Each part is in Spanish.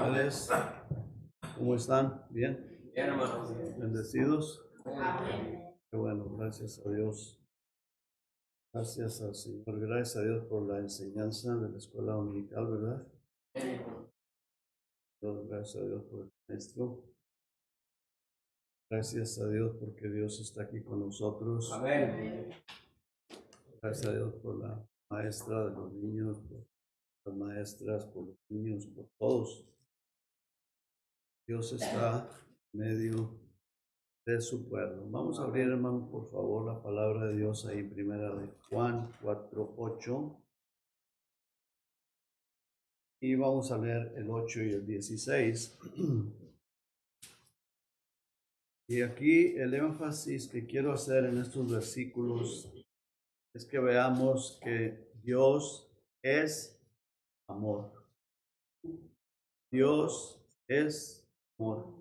tardes. ¿Cómo están? ¿Bien? Bien, hermano. ¿Bendecidos? Amén. Qué bueno, gracias a Dios. Gracias al Señor. Gracias a Dios por la enseñanza de la escuela dominical, ¿verdad? Gracias a Dios por el maestro. Gracias a Dios porque Dios está aquí con nosotros. Amén. Gracias a Dios por la maestra de los niños, por las maestras, por los niños, por todos. Dios está en medio de su pueblo. Vamos a abrir, hermanos, por favor, la palabra de Dios ahí en primera de Juan 4:8. Y vamos a leer el 8 y el 16. Y aquí el énfasis que quiero hacer en estos versículos es que veamos que Dios es amor. Dios es amor.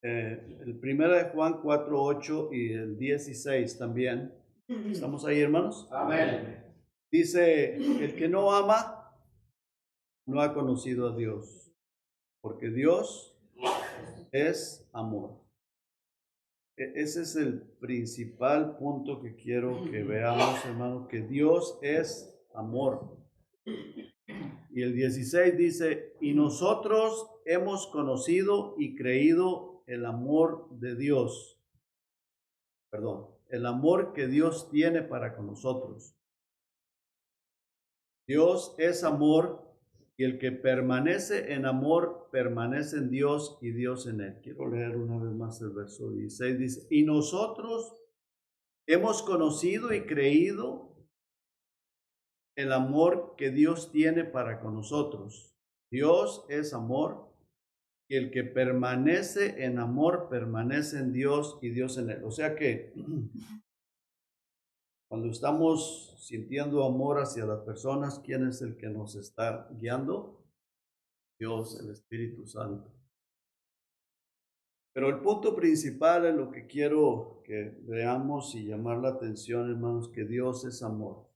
El primero de Juan 4:8 y el 16 también. ¿Estamos ahí, hermanos? Amén. Dice, el que no ama no ha conocido a Dios, porque Dios es amor. Ese es el principal punto que quiero que veamos, hermanos, que Dios es amor. Y el 16 dice, y nosotros hemos conocido y creído el amor de Dios. El amor que Dios tiene para con nosotros. Dios es amor y el que permanece en amor permanece en Dios y Dios en él. Quiero leer una vez más el verso 16. Dice, y nosotros hemos conocido y creído el amor que Dios tiene para con nosotros. Dios es amor y el que permanece en amor permanece en Dios y Dios en él. O sea que cuando estamos sintiendo amor hacia las personas, ¿quién es el que nos está guiando? Dios, el Espíritu Santo. Pero el punto principal es lo que quiero que veamos y llamar la atención, hermanos, que Dios es amor.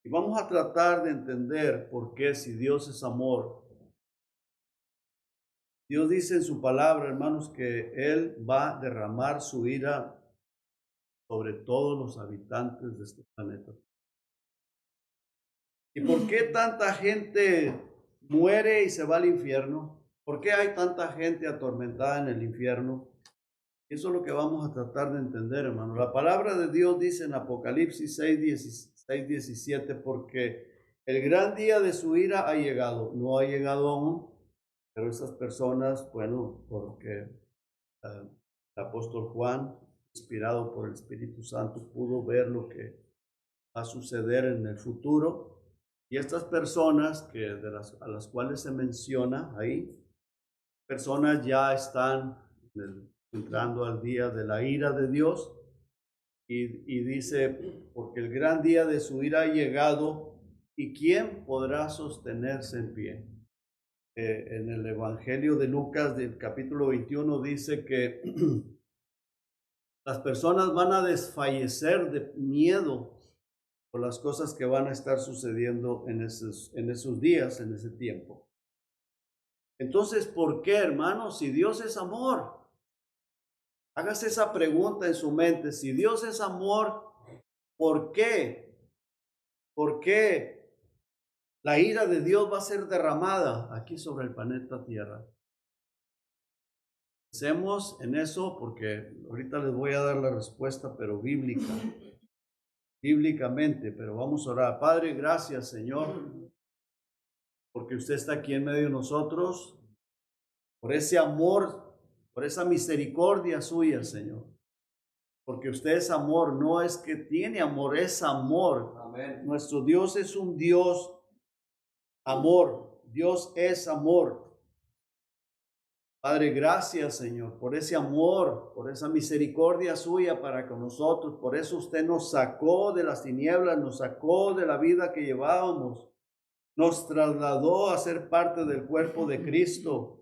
Y vamos a tratar de entender por qué, si Dios es amor, Dios dice en su palabra, hermanos, que Él va a derramar su ira sobre todos los habitantes de este planeta. ¿Y por qué tanta gente muere y se va al infierno? ¿Por qué hay tanta gente atormentada en el infierno? Eso es lo que vamos a tratar de entender, hermano. La palabra de Dios dice en Apocalipsis 6:17, porque el gran día de su ira ha llegado. No ha llegado aún, pero esas personas, bueno, porque el apóstol Juan, inspirado por el Espíritu Santo, pudo ver lo que va a suceder en el futuro. Y estas personas a las cuales se menciona ahí, personas ya están entrando al día de la ira de Dios. Y dice, porque el gran día de su ira ha llegado, ¿y quién podrá sostenerse en pie? En el Evangelio de Lucas del capítulo 21 dice que las personas van a desfallecer de miedo por las cosas que van a estar sucediendo en esos días, en ese tiempo. Entonces, ¿por qué, hermanos? Si Dios es amor, hágase esa pregunta en su mente. Si Dios es amor, ¿por qué? ¿Por qué la ira de Dios va a ser derramada aquí sobre el planeta Tierra? Pensemos en eso porque ahorita les voy a dar la respuesta, pero bíblicamente, pero vamos a orar. Padre, gracias, Señor, porque usted está aquí en medio de nosotros, por ese amor, por esa misericordia suya, Señor. Porque usted es amor, no es que tiene amor, es amor. Amén. Nuestro Dios es un Dios amor. Dios es amor. Padre, gracias, Señor, por ese amor, por esa misericordia suya para con nosotros. Por eso usted nos sacó de las tinieblas, nos sacó de la vida que llevábamos, nos trasladó a ser parte del cuerpo de Cristo.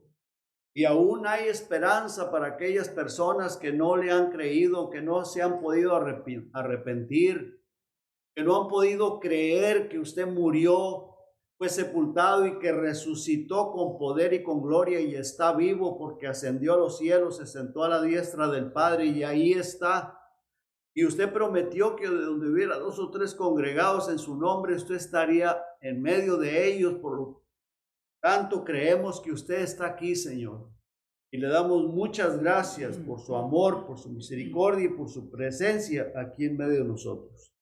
Y aún hay esperanza para aquellas personas que no le han creído, que no se han podido arrepentir, que no han podido creer que usted murió fue sepultado y que resucitó con poder y con gloria y está vivo porque ascendió a los cielos, se sentó a la diestra del Padre y ahí está. Y usted prometió que de donde hubiera 2 o 3 congregados en su nombre, usted estaría en medio de ellos. Por lo tanto, creemos que usted está aquí, Señor. Y le damos muchas gracias por su amor, por su misericordia y por su presencia aquí en medio de nosotros.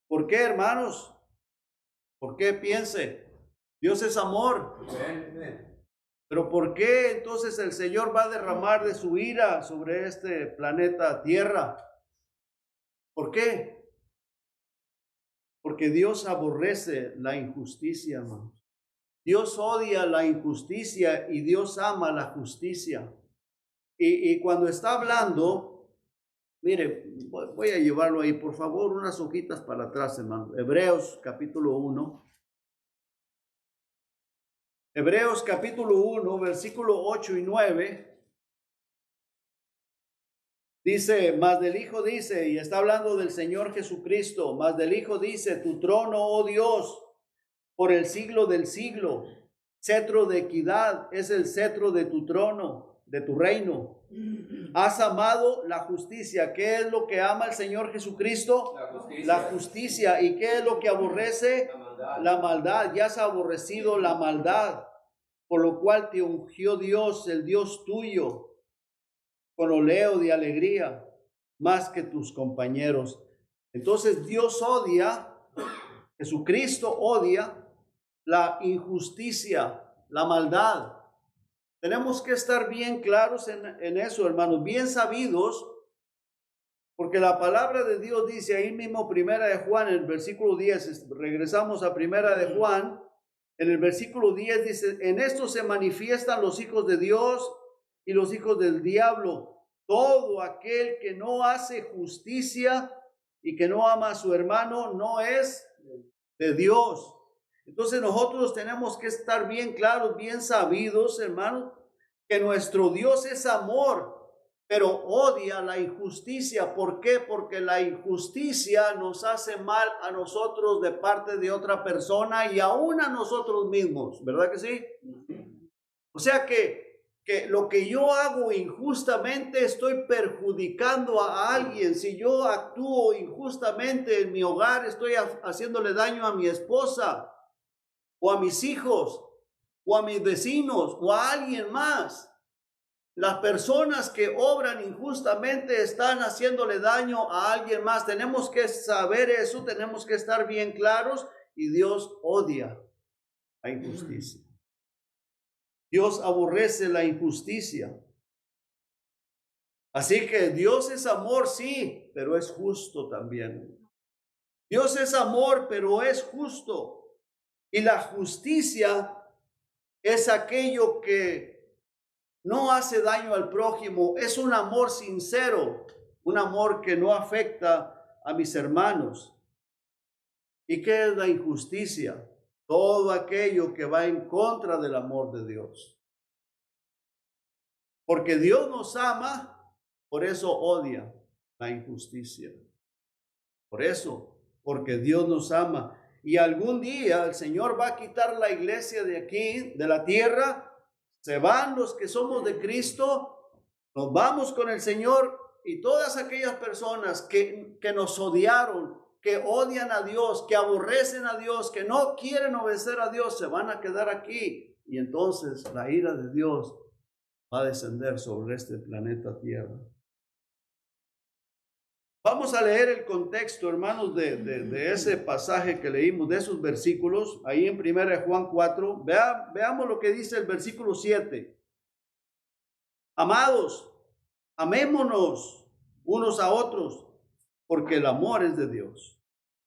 ¿Por qué, hermanos? ¿Por qué? Piense, Dios es amor. Pero ¿por qué entonces el Señor va a derramar de su ira sobre este planeta Tierra? ¿Por qué? Porque Dios aborrece la injusticia, hermanos. Dios odia la injusticia y Dios ama la justicia. Y cuando está hablando, mire, voy a llevarlo ahí, por favor, unas hojitas para atrás, hermano. Hebreos capítulo 1. Hebreos capítulo 1, versículo 8 y 9. Dice, mas del Hijo dice, y está hablando del Señor Jesucristo, mas del Hijo dice, tu trono, oh Dios, por el siglo del siglo, cetro de equidad es el cetro de tu trono, de tu reino. Has amado la justicia. ¿Qué es lo que ama el Señor Jesucristo? La justicia. ¿Y qué es lo que aborrece? La maldad. Ya has aborrecido la maldad, por lo cual te ungió Dios, el Dios tuyo, con oleo de alegría, más que tus compañeros. Entonces Dios odia, Jesucristo odia la injusticia, la maldad. Tenemos que estar bien claros en eso, hermanos, bien sabidos, porque la palabra de Dios dice ahí mismo, Primera de Juan, en el versículo 10, regresamos a Primera de Juan, en el versículo 10 dice, en esto se manifiestan los hijos de Dios y los hijos del diablo. Todo aquel que no hace justicia y que no ama a su hermano no es de Dios. Entonces nosotros tenemos que estar bien claros, bien sabidos, hermanos, que nuestro Dios es amor, pero odia la injusticia. ¿Por qué? Porque la injusticia nos hace mal a nosotros de parte de otra persona y aún a nosotros mismos, ¿verdad que sí? O sea que lo que yo hago injustamente estoy perjudicando a alguien. Si yo actúo injustamente en mi hogar, estoy haciéndole daño a mi esposa, o a mis hijos, o a mis vecinos, o a alguien más. Las personas que obran injustamente están haciéndole daño a alguien más. Tenemos que saber eso, tenemos que estar bien claros, y Dios odia la injusticia. Dios aborrece la injusticia. Así que Dios es amor, sí, pero es justo también. Dios es amor, pero es justo. Y la justicia es aquello que no hace daño al prójimo. Es un amor sincero, un amor que no afecta a mis hermanos. ¿Y qué es la injusticia? Todo aquello que va en contra del amor de Dios. Porque Dios nos ama, por eso odia la injusticia. Por eso, porque Dios nos ama. Y algún día el Señor va a quitar la iglesia de aquí, de la tierra. Se van los que somos de Cristo. Nos vamos con el Señor, y todas aquellas personas que nos odiaron, que odian a Dios, que aborrecen a Dios, que no quieren obedecer a Dios, se van a quedar aquí. Y entonces la ira de Dios va a descender sobre este planeta Tierra. Vamos a leer el contexto, hermanos, de ese pasaje que leímos, de esos versículos, ahí en 1 Juan 4. Veamos lo que dice el versículo 7. Amados, amémonos unos a otros, porque el amor es de Dios.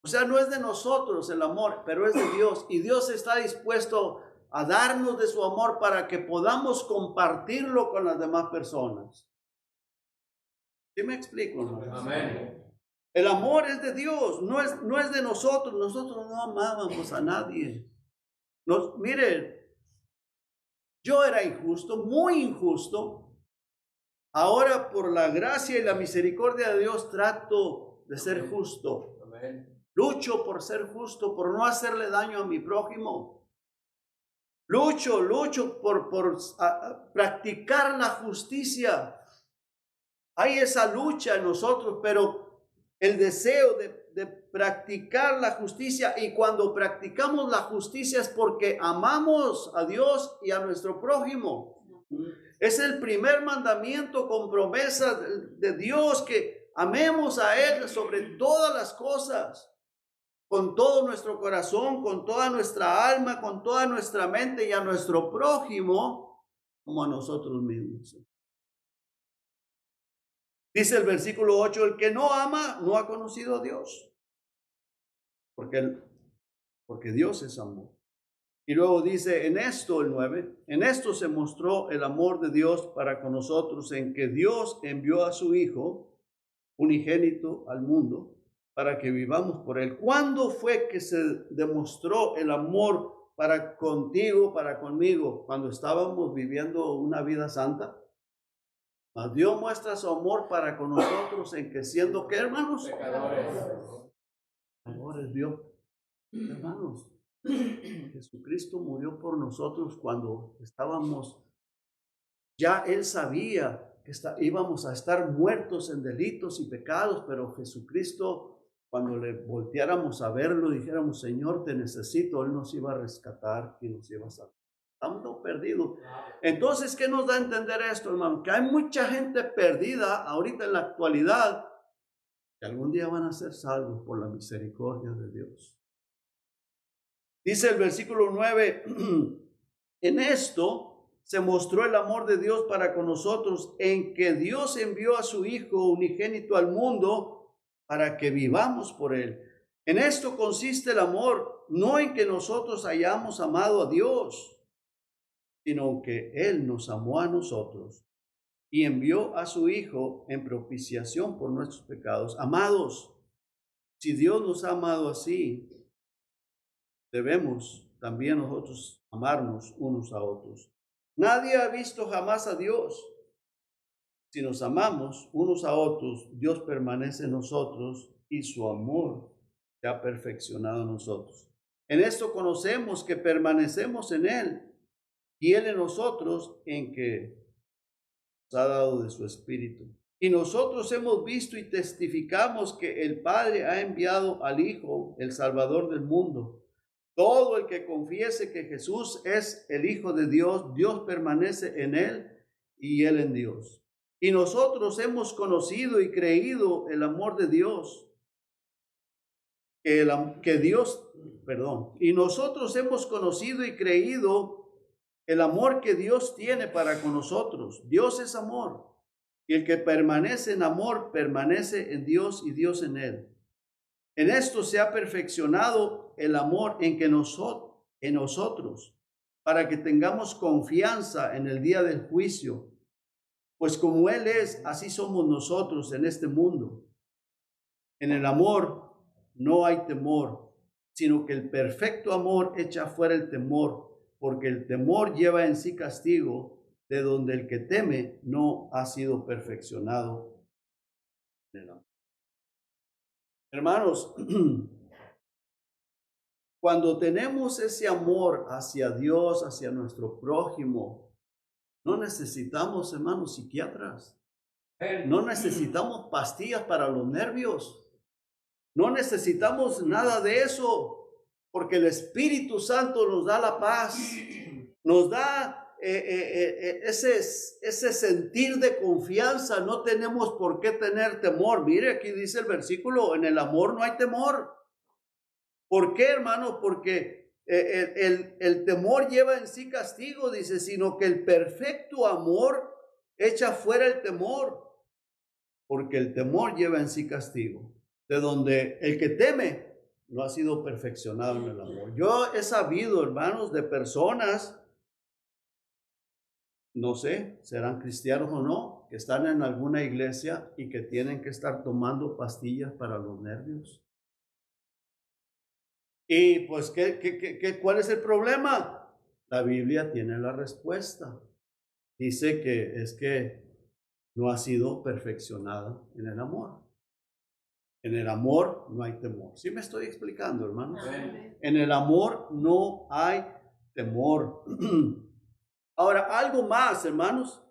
O sea, no es de nosotros el amor, pero es de Dios. Y Dios está dispuesto a darnos de su amor para que podamos compartirlo con las demás personas. ¿Sí me explico, hermanos? Amén. El amor es de Dios, no es de nosotros. Nosotros no amábamos a nadie. Miren, yo era injusto, muy injusto. Ahora, por la gracia y la misericordia de Dios, trato de ser justo. Amén. Lucho por ser justo, por no hacerle daño a mi prójimo. Lucho por practicar la justicia. Hay esa lucha en nosotros, pero el deseo de practicar la justicia, y cuando practicamos la justicia es porque amamos a Dios y a nuestro prójimo. Es el primer mandamiento con promesa de Dios, que amemos a Él sobre todas las cosas, con todo nuestro corazón, con toda nuestra alma, con toda nuestra mente, y a nuestro prójimo como a nosotros mismos. Dice el versículo 8, el que no ama no ha conocido a Dios, porque Dios es amor. Y luego dice en esto, el 9, en esto se mostró el amor de Dios para con nosotros, en que Dios envió a su Hijo unigénito al mundo para que vivamos por Él. ¿Cuándo fue que se demostró el amor para contigo, para conmigo? Cuando estábamos viviendo una vida santa. Mas Dios muestra su amor para con nosotros en que siendo, ¿qué, hermanos? Pecadores. Dios, hermanos, Jesucristo murió por nosotros cuando estábamos, ya Él sabía que íbamos a estar muertos en delitos y pecados, pero Jesucristo, cuando le volteáramos a verlo, dijéramos, Señor, te necesito, Él nos iba a rescatar y nos iba a salvar. Estamos perdidos. Entonces, ¿qué nos da a entender esto, hermano? Que hay mucha gente perdida ahorita en la actualidad, que algún día van a ser salvos por la misericordia de Dios. Dice el versículo 9, en esto se mostró el amor de Dios para con nosotros, en que Dios envió a su Hijo unigénito al mundo para que vivamos por Él. En esto consiste el amor, no en que nosotros hayamos amado a Dios, sino que Él nos amó a nosotros y envió a su Hijo en propiciación por nuestros pecados. Amados, si Dios nos ha amado así, debemos también nosotros amarnos unos a otros. Nadie ha visto jamás a Dios. Si nos amamos unos a otros, Dios permanece en nosotros y su amor se ha perfeccionado en nosotros. En esto conocemos que permanecemos en Él y Él en nosotros, en que nos ha dado de su Espíritu. Y nosotros hemos visto y testificamos que el Padre ha enviado al Hijo, el Salvador del mundo. Todo el que confiese que Jesús es el Hijo de Dios, Dios permanece en Él y Él en Dios. Y nosotros hemos conocido y creído el amor de Dios. Y nosotros hemos conocido y creído el amor que Dios tiene para con nosotros. Dios es amor. Y el que permanece en amor, permanece en Dios y Dios en él. En esto se ha perfeccionado el amor en nosotros, para que tengamos confianza en el día del juicio. Pues como Él es, así somos nosotros en este mundo. En el amor no hay temor, sino que el perfecto amor echa fuera el temor, porque el temor lleva en sí castigo, de donde el que teme no ha sido perfeccionado en el amor. Hermanos, cuando tenemos ese amor hacia Dios, hacia nuestro prójimo, no necesitamos, hermanos, psiquiatras. No necesitamos pastillas para los nervios. No necesitamos nada de eso, porque el Espíritu Santo nos da la paz, nos da ese sentir de confianza. No tenemos por qué tener temor. Mire, aquí dice el versículo, en el amor no hay temor. ¿Por qué, hermano? Porque el temor lleva en sí castigo, dice, sino que el perfecto amor echa fuera el temor, porque el temor lleva en sí castigo, de donde el que teme no ha sido perfeccionado en el amor. Yo he sabido, hermanos, de personas, no sé, serán cristianos o no, que están en alguna iglesia y que tienen que estar tomando pastillas para los nervios. Y pues, ¿cuál es el problema? La Biblia tiene la respuesta. Dice que es que no ha sido perfeccionada en el amor. En el amor no hay temor. ¿Sí me estoy explicando, hermanos? En el amor no hay temor. Ahora, algo más, hermanos,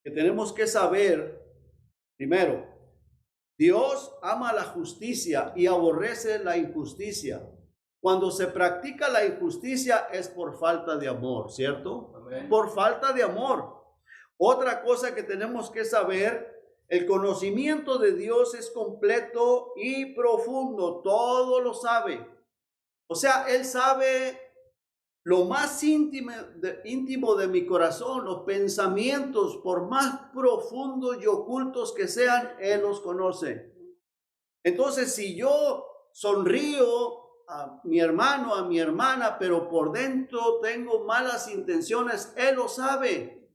que tenemos que saber. Primero, Dios ama la justicia y aborrece la injusticia. Cuando se practica la injusticia es por falta de amor, ¿cierto? Amén. Por falta de amor. Otra cosa que tenemos que saber, el conocimiento de Dios es completo y profundo, todo lo sabe. O sea, Él sabe lo más íntimo de mi corazón, los pensamientos, por más profundos y ocultos que sean, Él los conoce. Entonces, si yo sonrío a mi hermano, a mi hermana, pero por dentro tengo malas intenciones, Él lo sabe.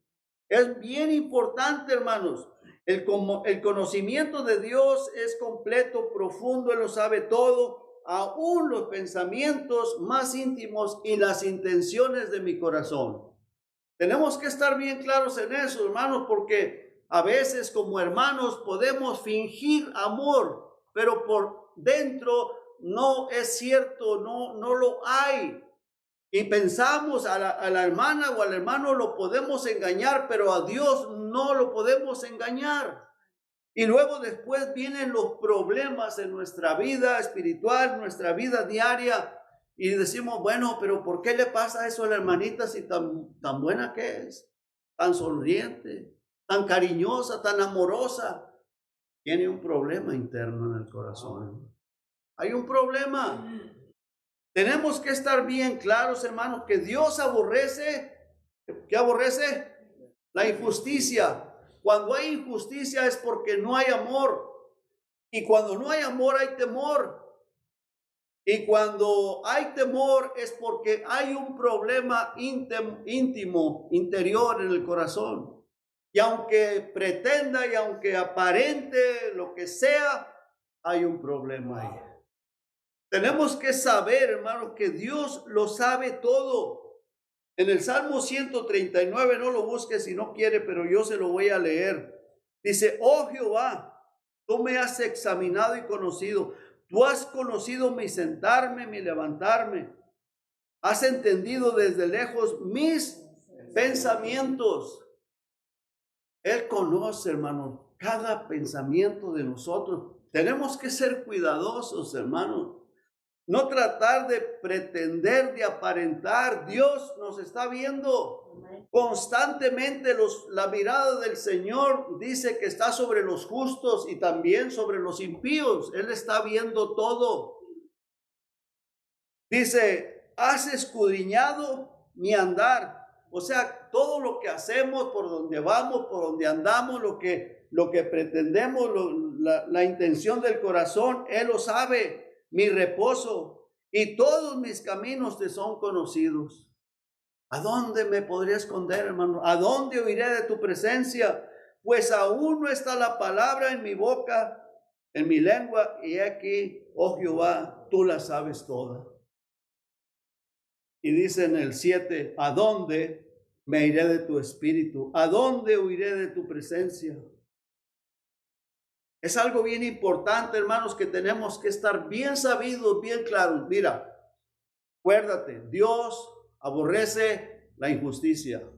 Es bien importante, hermanos. El conocimiento de Dios es completo, profundo, Él lo sabe todo. Aún los pensamientos más íntimos y las intenciones de mi corazón. Tenemos que estar bien claros en eso, hermanos, porque a veces como hermanos podemos fingir amor, pero por dentro no es cierto, no lo hay. Y pensamos a la hermana o al hermano lo podemos engañar, pero a Dios no lo podemos engañar. Y luego después vienen los problemas en nuestra vida espiritual, nuestra vida diaria. Y decimos, bueno, pero ¿por qué le pasa eso a la hermanita si tan buena que es? Tan sonriente, tan cariñosa, tan amorosa. Tiene un problema interno en el corazón. Hay un problema. Tenemos que estar bien claros, hermanos, que Dios aborrece. ¿Qué aborrece? La injusticia. Cuando hay injusticia es porque no hay amor. Y cuando no hay amor hay temor. Y cuando hay temor es porque hay un problema íntimo, interior en el corazón. Y aunque pretenda y aunque aparente lo que sea, hay un problema ahí. Tenemos que saber, hermanos, que Dios lo sabe todo. En el Salmo 139, no lo busque si no quiere, pero yo se lo voy a leer. Dice, oh Jehová, tú me has examinado y conocido. Tú has conocido mi sentarme, mi levantarme. Has entendido desde lejos mis pensamientos. Él conoce, hermanos, cada pensamiento de nosotros. Tenemos que ser cuidadosos, hermanos. No tratar de pretender, de aparentar. Dios nos está viendo constantemente. La mirada del Señor dice que está sobre los justos y también sobre los impíos. Él está viendo todo. Dice, has escudriñado mi andar. O sea, todo lo que hacemos, por donde vamos, por donde andamos, lo que pretendemos, la intención del corazón, Él lo sabe. Mi reposo y todos mis caminos te son conocidos. ¿A dónde me podría esconder, hermano? ¿A dónde huiré de tu presencia? Pues aún no está la palabra en mi boca, en mi lengua, y aquí, oh Jehová, tú la sabes toda. Y dice en el 7, ¿a dónde me iré de tu espíritu? ¿A dónde huiré de tu presencia? Es algo bien importante, hermanos, que tenemos que estar bien sabidos, bien claros. Mira, acuérdate, Dios aborrece la injusticia.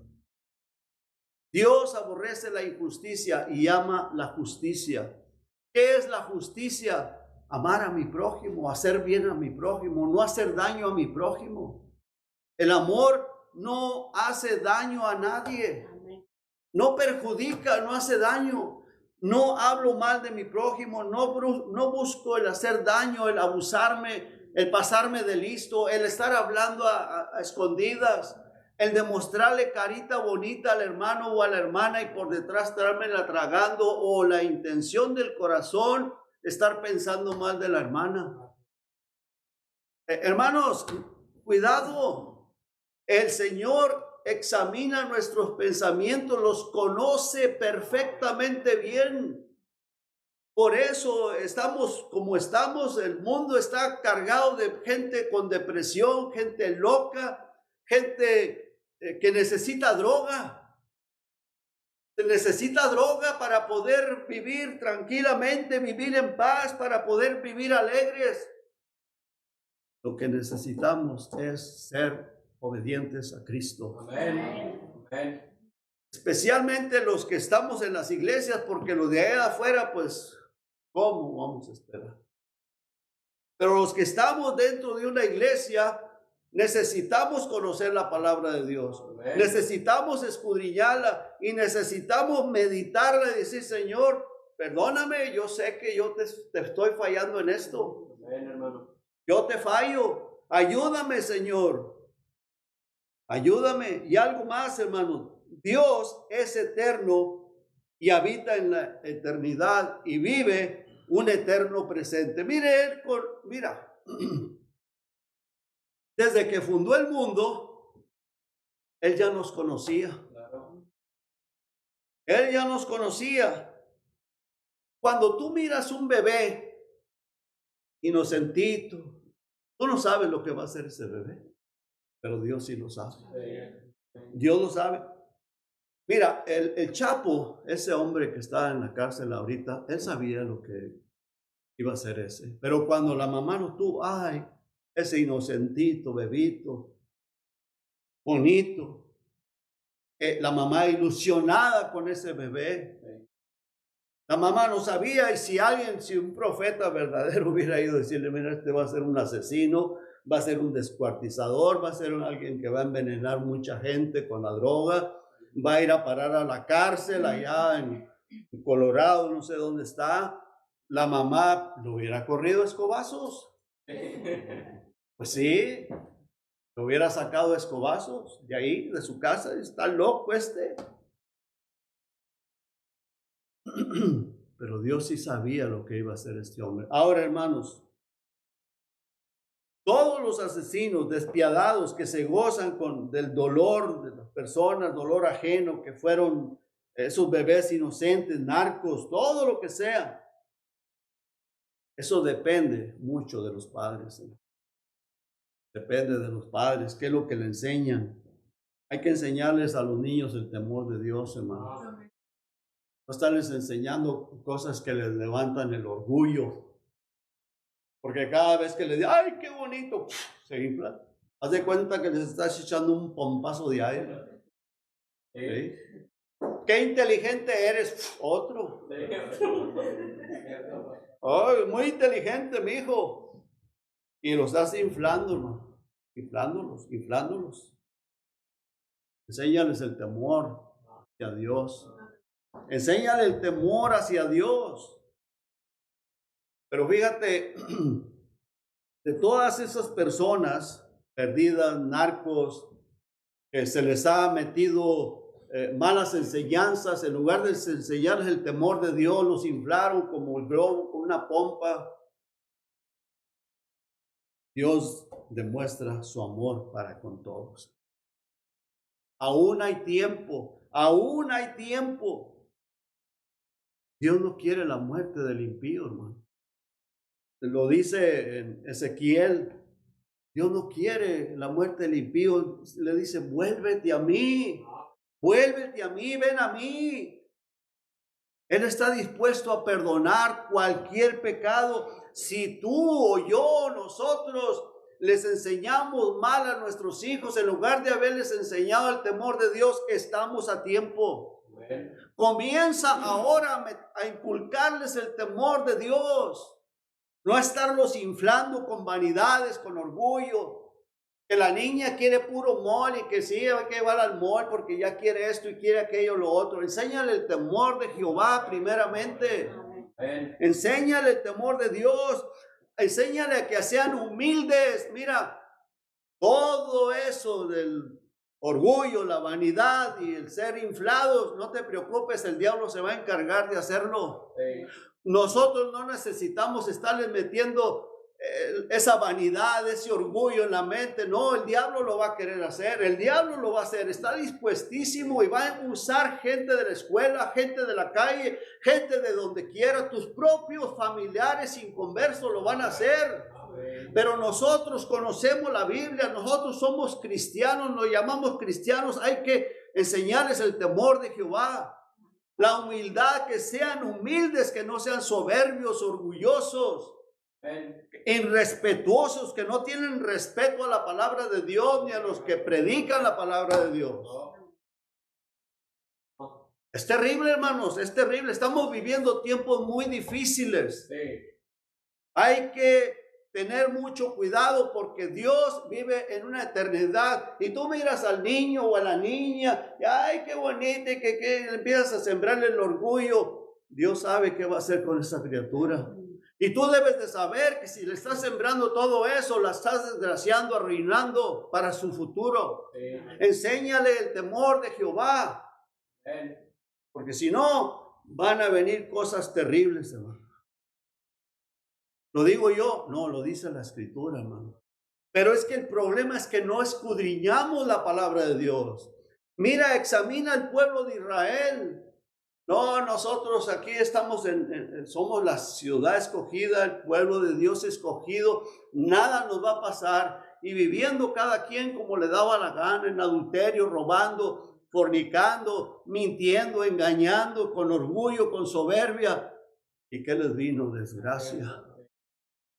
Dios aborrece la injusticia y ama la justicia. ¿Qué es la justicia? Amar a mi prójimo, hacer bien a mi prójimo, no hacer daño a mi prójimo. El amor no hace daño a nadie. No perjudica, no hace daño. No hablo mal de mi prójimo, no busco el hacer daño, el abusarme, el pasarme de listo, el estar hablando a escondidas, el demostrarle carita bonita al hermano o a la hermana y por detrás estármela tragando, o la intención del corazón, estar pensando mal de la hermana. Hermanos, cuidado. El Señor examina nuestros pensamientos, los conoce perfectamente bien. Por eso estamos como estamos. El mundo está cargado de gente con depresión, gente loca, gente que necesita droga. Se necesita droga para poder vivir tranquilamente, vivir en paz, para poder vivir alegres. Lo que necesitamos es ser obedientes a Cristo. Amén. Amén. Especialmente los que estamos en las iglesias, porque los de ahí afuera, pues, ¿cómo vamos a esperar? Pero los que estamos dentro de una iglesia, necesitamos conocer la palabra de Dios. Amén. Necesitamos escudriñarla y necesitamos meditarla y decir, Señor, perdóname, yo sé que yo te estoy fallando en esto. Amén, hermano. Yo te fallo. Ayúdame, Señor. Ayúdame. Y algo más, hermanos. Dios es eterno y habita en la eternidad y vive un eterno presente. Mira, desde que fundó el mundo, Él ya nos conocía. Claro. Él ya nos conocía. Cuando tú miras un bebé inocentito, tú no sabes lo que va a hacer ese bebé, pero Dios sí lo sabe. Dios lo sabe. Mira, el Chapo, ese hombre que está en la cárcel ahorita, él sabía lo que iba a hacer ese. Pero cuando la mamá no tuvo, ay, ese inocentito, bebito, bonito, la mamá ilusionada con ese bebé. La mamá no sabía, y si un profeta verdadero hubiera ido a decirle, mira, este va a ser un asesino, va a ser un descuartizador, va a ser alguien que va a envenenar mucha gente con la droga, va a ir a parar a la cárcel allá en Colorado, no sé dónde está, la mamá lo hubiera corrido a escobazos. Pues sí, lo hubiera sacado a escobazos de ahí, de su casa. Está loco este. Pero Dios sí sabía lo que iba a hacer este hombre. Ahora, hermanos, todos los asesinos despiadados que se gozan del dolor de las personas, dolor ajeno, que fueron esos bebés inocentes, narcos, todo lo que sea, eso depende mucho de los padres. Depende de los padres, qué es lo que le enseñan. Hay que enseñarles a los niños el temor de Dios, hermano. No estarles enseñando cosas que les levantan el orgullo. Porque cada vez que les digo, ¡ay, qué bonito!, se inflan. Haz de cuenta que les estás echando un pompazo de aire. ¿Sí? ¡Qué inteligente eres! Otro. ¡Ay, muy inteligente, mi hijo! Y los estás inflando, hermano. Inflándolos. Enséñales el temor hacia Dios. Enséñale el temor hacia Dios. Pero fíjate, de todas esas personas perdidas, narcos, que se les ha metido malas enseñanzas, en lugar de enseñarles el temor de Dios, los inflaron como el globo con una pompa. Dios demuestra su amor para con todos. Aún hay tiempo. Dios no quiere la muerte del impío, hermano. Lo dice en Ezequiel. Dios no quiere la muerte del impío. Le dice, vuélvete a mí, ven a mí. Él está dispuesto a perdonar cualquier pecado. Si tú o yo, nosotros les enseñamos mal a nuestros hijos, en lugar de haberles enseñado el temor de Dios, estamos a tiempo. Amén. Comienza ahora a inculcarles el temor de Dios. No estarlos inflando con vanidades, con orgullo. Que la niña quiere puro mall y que sí, hay que llevar al mall porque ya quiere esto y quiere aquello, lo otro. Enséñale el temor de Jehová primeramente. Amén. Enséñale el temor de Dios. Enséñale a que sean humildes. Mira, todo eso del orgullo, la vanidad y el ser inflados, no te preocupes, el diablo se va a encargar de hacerlo. Sí. Nosotros no necesitamos estarles metiendo esa vanidad, ese orgullo en la mente. No, el diablo lo va a querer hacer, el diablo lo va a hacer, está dispuestísimo y va a usar gente de la escuela, gente de la calle, gente de donde quiera, tus propios familiares inconversos lo van a hacer. Pero nosotros conocemos la Biblia, nosotros somos cristianos, nos llamamos cristianos, hay que enseñarles el temor de Jehová. La humildad, que sean humildes, que no sean soberbios, orgullosos. Amén. Irrespetuosos que no tienen respeto a la palabra de Dios ni a los que predican la palabra de Dios. Es terrible, hermanos, es terrible. Estamos viviendo tiempos muy difíciles. Sí. Hay que tener mucho cuidado porque Dios vive en una eternidad. Y tú miras al niño o a la niña, y ay, qué bonita, y que empiezas a sembrarle el orgullo. Dios sabe qué va a hacer con esa criatura. Y tú debes de saber que si le estás sembrando todo eso, la estás desgraciando, arruinando para su futuro. Sí. Enséñale el temor de Jehová. Amén. Porque si no, van a venir cosas terribles, hermano. ¿Lo digo yo? No, lo dice la Escritura, hermano. Pero es que el problema es que no escudriñamos la palabra de Dios. Mira, examina el pueblo de Israel. No, nosotros aquí estamos somos la ciudad escogida, el pueblo de Dios escogido. Nada nos va a pasar. Y viviendo cada quien como le daba la gana, en adulterio, robando, fornicando, mintiendo, engañando, con orgullo, con soberbia. ¿Y qué les vino? Desgracia.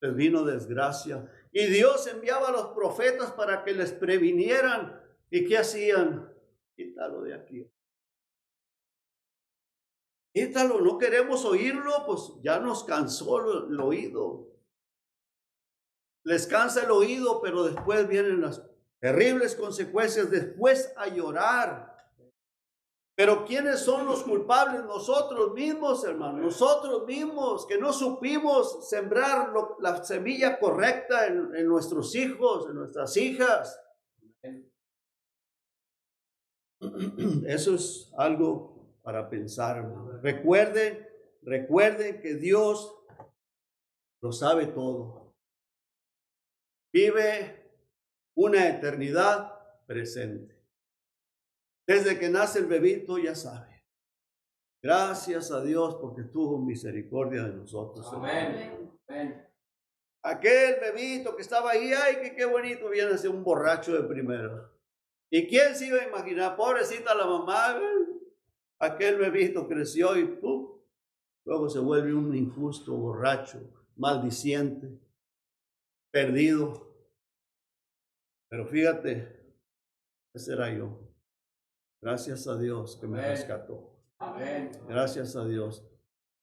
Les vino desgracia. Y Dios enviaba a los profetas para que les previnieran. ¿Y qué hacían? Quítalo de aquí. Quítalo, no queremos oírlo, pues ya nos cansó el oído. Les cansa el oído, pero después vienen las terribles consecuencias, después a llorar. Pero ¿quiénes son los culpables? Nosotros mismos, hermanos, nosotros mismos, que no supimos sembrar la semilla correcta en nuestros hijos, en nuestras hijas. Eso es algo para pensar, hermano. Recuerden que Dios lo sabe todo. Vive una eternidad presente. Desde que nace el bebito ya sabe. Gracias a Dios porque tuvo misericordia de nosotros. Amén. Amén. Aquel bebito que estaba ahí, ay, que qué bonito, viene a ser un borracho de primero. ¿Y quién se iba a imaginar? Pobrecita la mamá, aquel bebito creció y ¡pum! Luego se vuelve un injusto, borracho, maldiciente, perdido. Pero fíjate, ese era yo. Gracias a Dios que me rescató. Amén. Gracias a Dios.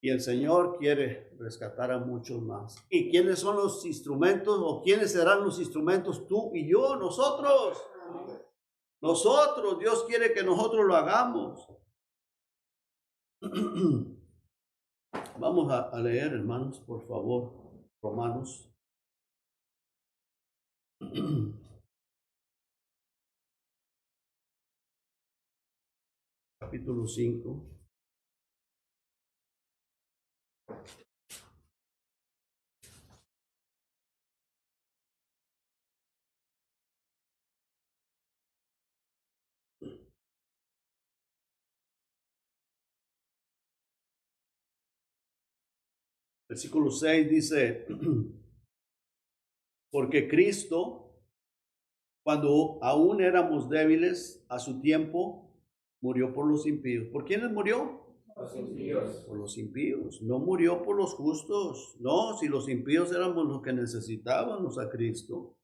Y el Señor quiere rescatar a muchos más. ¿Y quiénes son los instrumentos o quiénes serán los instrumentos? Tú y yo, nosotros. Nosotros, Dios quiere que nosotros lo hagamos. Vamos a leer, hermanos, por favor, Romanos. Capítulo 5. Versículo 6 dice, porque Cristo, cuando aún éramos débiles a su tiempo, murió por los impíos. ¿Por quiénes murió? Los impíos. Por los impíos. No murió por los justos. No, si los impíos éramos los que necesitábamos a Cristo.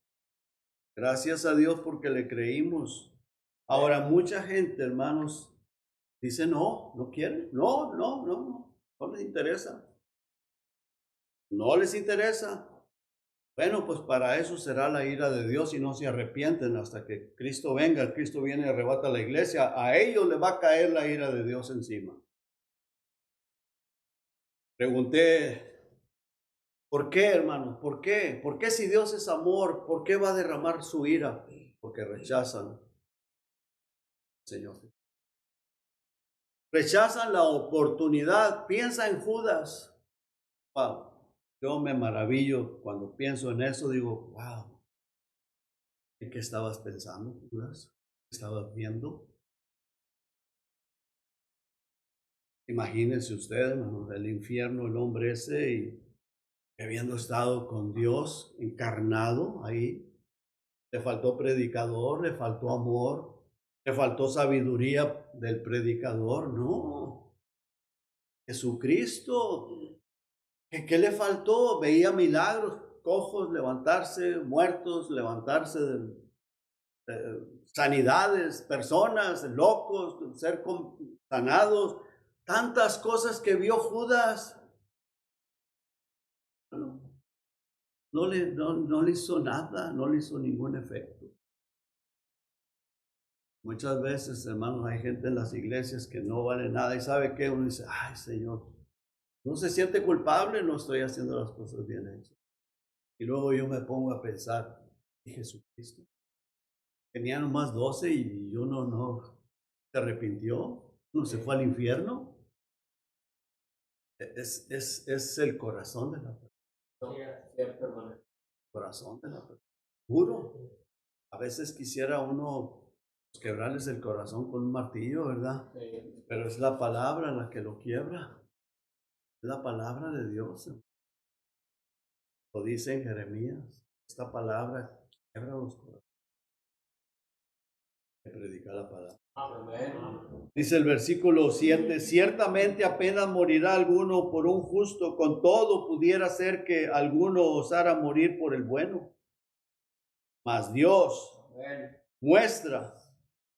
Gracias a Dios porque le creímos. Ahora, mucha gente, hermanos, dice no, no quiere. No les interesa. No les interesa. Bueno, pues para eso será la ira de Dios y no se arrepienten hasta que Cristo venga. El Cristo viene y arrebata la iglesia. A ellos le va a caer la ira de Dios encima. Pregunté, ¿por qué, hermanos? ¿Por qué? ¿Por qué si Dios es amor, por qué va a derramar su ira? Porque rechazan al Señor. Rechazan la oportunidad. Piensa en Judas. Wow. Yo me maravillo cuando pienso en eso. Digo, wow. ¿En qué estabas pensando, Judas? ¿Qué estabas viendo? Imagínense ustedes, hermanos, el infierno, el hombre ese, y habiendo estado con Dios encarnado ahí, le faltó predicador, le faltó amor, le faltó sabiduría del predicador. No, Jesucristo ¿Qué le faltó? Veía milagros, cojos levantarse, muertos levantarse, sanidades, personas, locos, ser sanados, tantas cosas que vio Judas. No le hizo nada, no le hizo ningún efecto. Muchas veces, hermanos, hay gente en las iglesias que no vale nada y sabe que uno dice, ay Señor, no se siente culpable, no estoy haciendo las cosas bien hechas. Y luego yo me pongo a pensar, ¿y Jesucristo? Tenía nomás 12 y uno no se arrepintió, no se fue al infierno. Es el corazón de la persona. Corazón de la persona. Juro. A veces quisiera uno quebrarles el corazón con un martillo, ¿verdad? Sí. Pero es la palabra la que lo quiebra. Es la palabra de Dios. Lo dice en Jeremías. Esta palabra quiebra los corazones. Que predica la palabra. Amén. Dice el versículo 7, ciertamente apenas morirá alguno por un justo, con todo pudiera ser que alguno osara morir por el bueno. Mas Dios muestra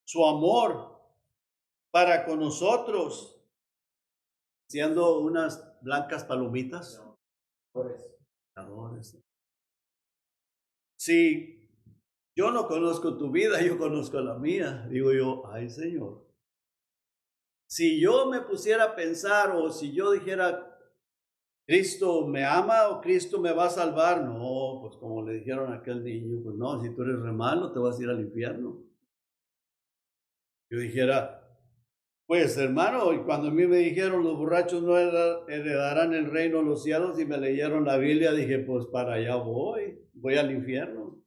su amor para con nosotros, siendo unas blancas palomitas. Pecadores. Si yo no conozco tu vida, yo conozco la mía. Digo yo, ay Señor. Si yo me pusiera a pensar o si yo dijera, Cristo me ama o Cristo me va a salvar. No, pues como le dijeron a aquel niño, pues no, si tú eres re malo te vas a ir al infierno. Yo dijera, pues hermano, y cuando a mí me dijeron los borrachos no heredarán el reino de los cielos y me leyeron la Biblia, dije, pues para allá voy al infierno.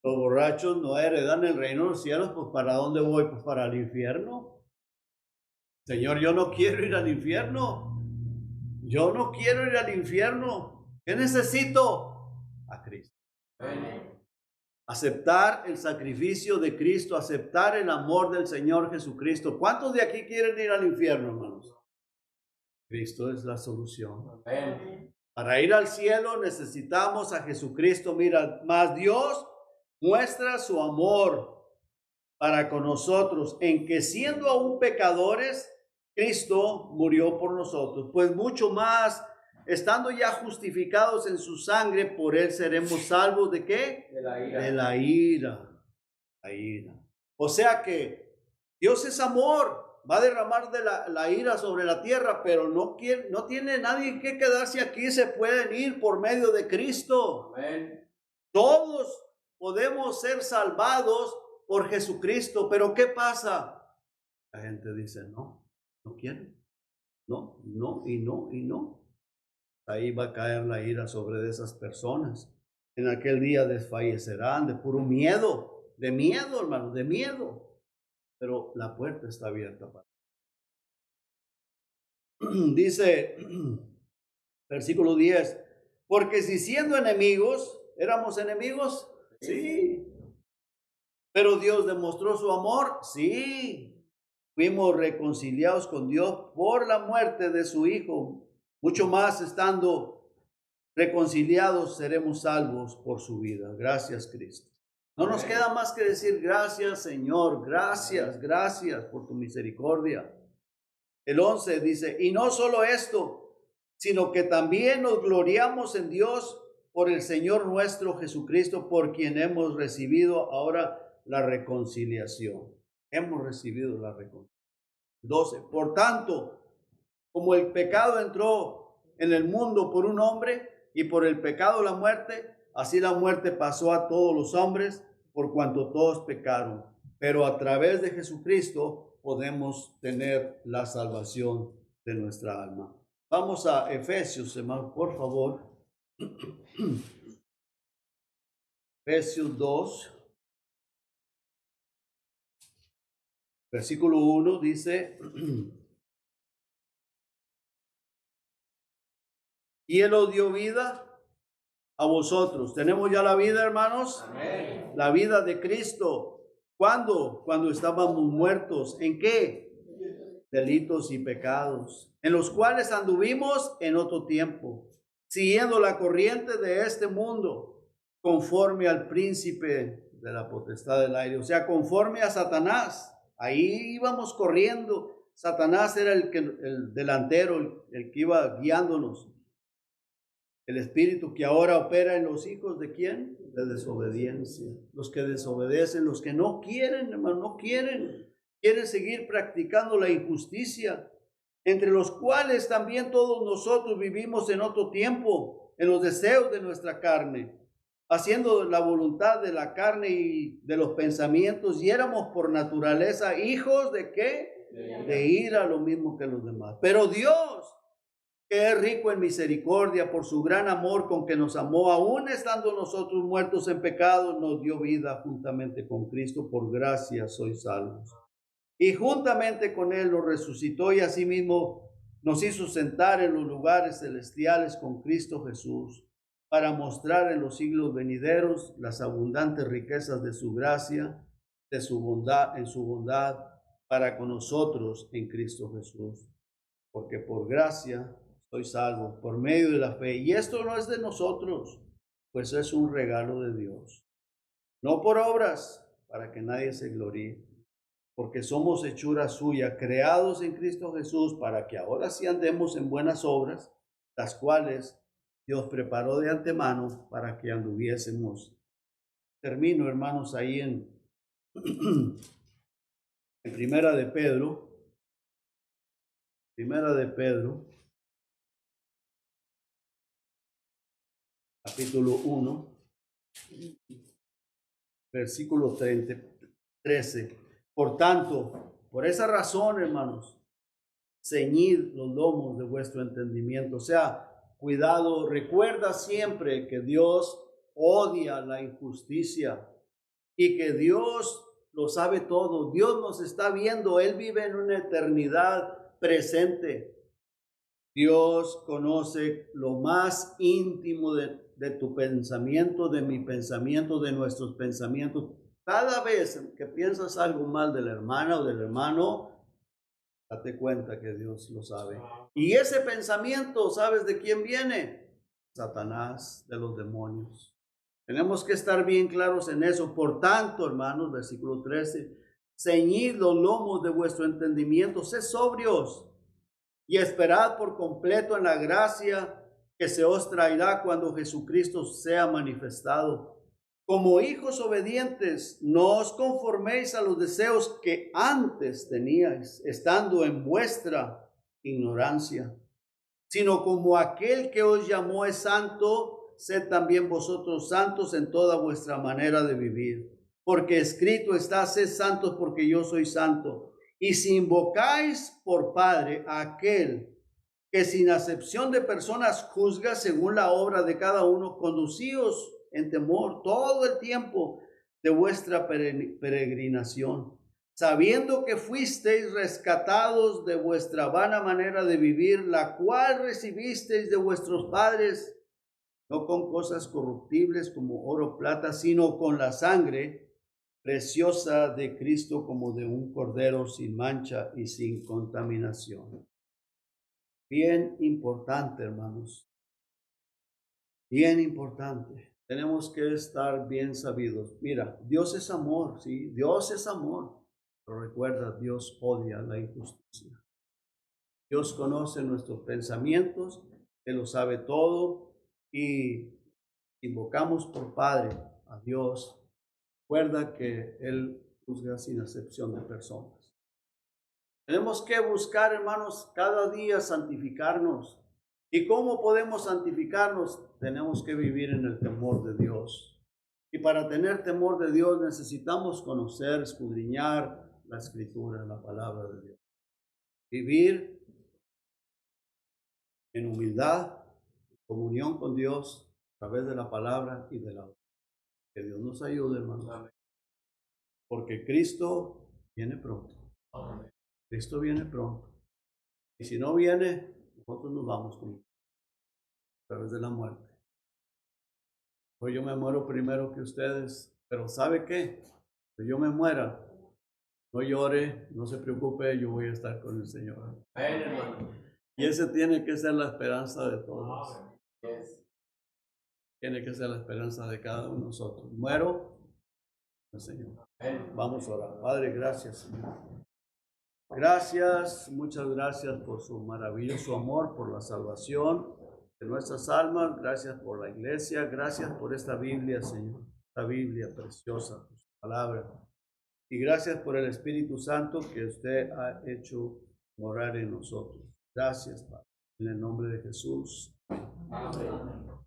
Los borrachos no heredan el reino de los cielos, pues ¿para dónde voy? Pues para el infierno. Señor, yo no quiero ir al infierno. Yo no quiero ir al infierno. ¿Qué necesito? A Cristo. Amén. Aceptar el sacrificio de Cristo, aceptar el amor del Señor Jesucristo. ¿Cuántos de aquí quieren ir al infierno, hermanos? Cristo es la solución. Amén. Para ir al cielo necesitamos a Jesucristo. Mira, más Dios muestra su amor para con nosotros, en que siendo aún pecadores, Cristo murió por nosotros. Pues mucho más, estando ya justificados en su sangre, por él seremos salvos ¿de qué? De la ira. De la ira. La ira. O sea que Dios es amor. Va a derramar de la ira sobre la tierra, pero no tiene nadie que quedarse aquí. Se pueden ir por medio de Cristo. Amén. Todos podemos ser salvados por Jesucristo, pero ¿qué pasa? La gente dice, no quieren. No, y no. Ahí va a caer la ira sobre esas personas. En aquel día desfallecerán de puro miedo, de miedo, hermano, de miedo. Pero la puerta está abierta para. Dice, versículo 10, porque si siendo enemigos, ¿éramos enemigos? Sí. Pero Dios demostró su amor, sí. Fuimos reconciliados con Dios por la muerte de su Hijo. Mucho más estando reconciliados seremos salvos por su vida. Gracias, Cristo. No nos queda más que decir gracias, Señor. Gracias por tu misericordia. El 11 dice, y no solo esto, sino que también nos gloriamos en Dios por el Señor nuestro Jesucristo, por quien hemos recibido ahora la reconciliación. Hemos recibido la reconciliación. 12. Por tanto, como el pecado entró en el mundo por un hombre y por el pecado la muerte, así la muerte pasó a todos los hombres por cuanto todos pecaron. Pero a través de Jesucristo podemos tener la salvación de nuestra alma. Vamos a Efesios, hermano, por favor. Efesios 2. Versículo 1 dice, y Él os dio vida a vosotros. ¿Tenemos ya la vida, hermanos? Amén. La vida de Cristo. ¿Cuándo? Cuando estábamos muertos. ¿En qué? Delitos y pecados, en los cuales anduvimos en otro tiempo, siguiendo la corriente de este mundo, conforme al príncipe de la potestad del aire, o sea, conforme a Satanás. Ahí íbamos corriendo. Satanás era el delantero, el que iba guiándonos. El espíritu que ahora opera en los hijos de quién? De desobediencia. Los que desobedecen, los que no quieren, hermano, no quieren. Quieren seguir practicando la injusticia, entre los cuales también todos nosotros vivimos en otro tiempo, en los deseos de nuestra carne, haciendo la voluntad de la carne y de los pensamientos, y éramos por naturaleza hijos de ¿qué? De ira, lo mismo que los demás. Pero Dios, que es rico en misericordia, por su gran amor con que nos amó, aún estando nosotros muertos en pecado, nos dio vida juntamente con Cristo. Por gracia sois salvos. Y juntamente con Él nos resucitó y asimismo nos hizo sentar en los lugares celestiales con Cristo Jesús, para mostrar en los siglos venideros las abundantes riquezas de su gracia, de su bondad, en su bondad para con nosotros en Cristo Jesús. Porque por gracia soy salvo, por medio de la fe. Y esto no es de nosotros, pues es un regalo de Dios. No por obras, para que nadie se gloríe, porque somos hechura suya, creados en Cristo Jesús, para que ahora sí andemos en buenas obras, las cuales Dios preparó de antemano para que anduviésemos. Termino, hermanos, ahí en Primera de Pedro, capítulo 1, versículo 13. Por tanto, por esa razón, hermanos, ceñid los lomos de vuestro entendimiento. O sea, cuidado, recuerda siempre que Dios odia la injusticia y que Dios lo sabe todo. Dios nos está viendo, Él vive en una eternidad presente. Dios conoce lo más íntimo de tu pensamiento, de mi pensamiento, de nuestros pensamientos. Cada vez que piensas algo mal de la hermana o del hermano, date cuenta que Dios lo sabe. Y ese pensamiento, ¿sabes de quién viene? Satanás, de los demonios. Tenemos que estar bien claros en eso. Por tanto, hermanos, versículo 13, ceñid los lomos de vuestro entendimiento, sed sobrios y esperad por completo en la gracia que se os traerá cuando Jesucristo sea manifestado. Como hijos obedientes, no os conforméis a los deseos que antes teníais, estando en vuestra ignorancia, sino como aquel que os llamó es santo, sed también vosotros santos en toda vuestra manera de vivir. Porque escrito está, sed santos porque yo soy santo. Y si invocáis por Padre a aquel que sin acepción de personas juzga según la obra de cada uno, conducíos en temor todo el tiempo de vuestra peregrinación, sabiendo que fuisteis rescatados de vuestra vana manera de vivir, la cual recibisteis de vuestros padres, no con cosas corruptibles como oro o plata, sino con la sangre preciosa de Cristo, como de un cordero sin mancha y sin contaminación. Bien importante, hermanos. Bien importante. Tenemos que estar bien sabidos. Mira, Dios es amor, ¿sí? Dios es amor. Pero recuerda, Dios odia la injusticia. Dios conoce nuestros pensamientos, Él lo sabe todo, y invocamos por Padre a Dios. Recuerda que Él juzga sin acepción de personas. Tenemos que buscar, hermanos, cada día santificarnos. ¿Y cómo podemos santificarnos? Tenemos que vivir en el temor de Dios. Y para tener temor de Dios necesitamos conocer, escudriñar la Escritura, la palabra de Dios. Vivir en humildad, comunión con Dios a través de la palabra y de la obra. Que Dios nos ayude, hermanos. Porque Cristo viene pronto. Cristo viene pronto. Y si no viene, nosotros nos vamos con a través de la muerte. Hoy yo me muero primero que ustedes, pero ¿sabe qué? Que yo me muera, no llore, no se preocupe, yo voy a estar con el Señor. Y ese tiene que ser la esperanza de todos. Yes. Tiene que ser la esperanza de cada uno de nosotros. Muero, el Señor. Amén. Vamos a orar. Padre, gracias, Señor. Gracias, muchas gracias por su maravilloso amor, por la salvación de nuestras almas. Gracias por la iglesia. Gracias por esta Biblia, Señor. Esta Biblia preciosa, por su palabra. Y gracias por el Espíritu Santo que usted ha hecho morar en nosotros. Gracias, Padre. En el nombre de Jesús. Amén.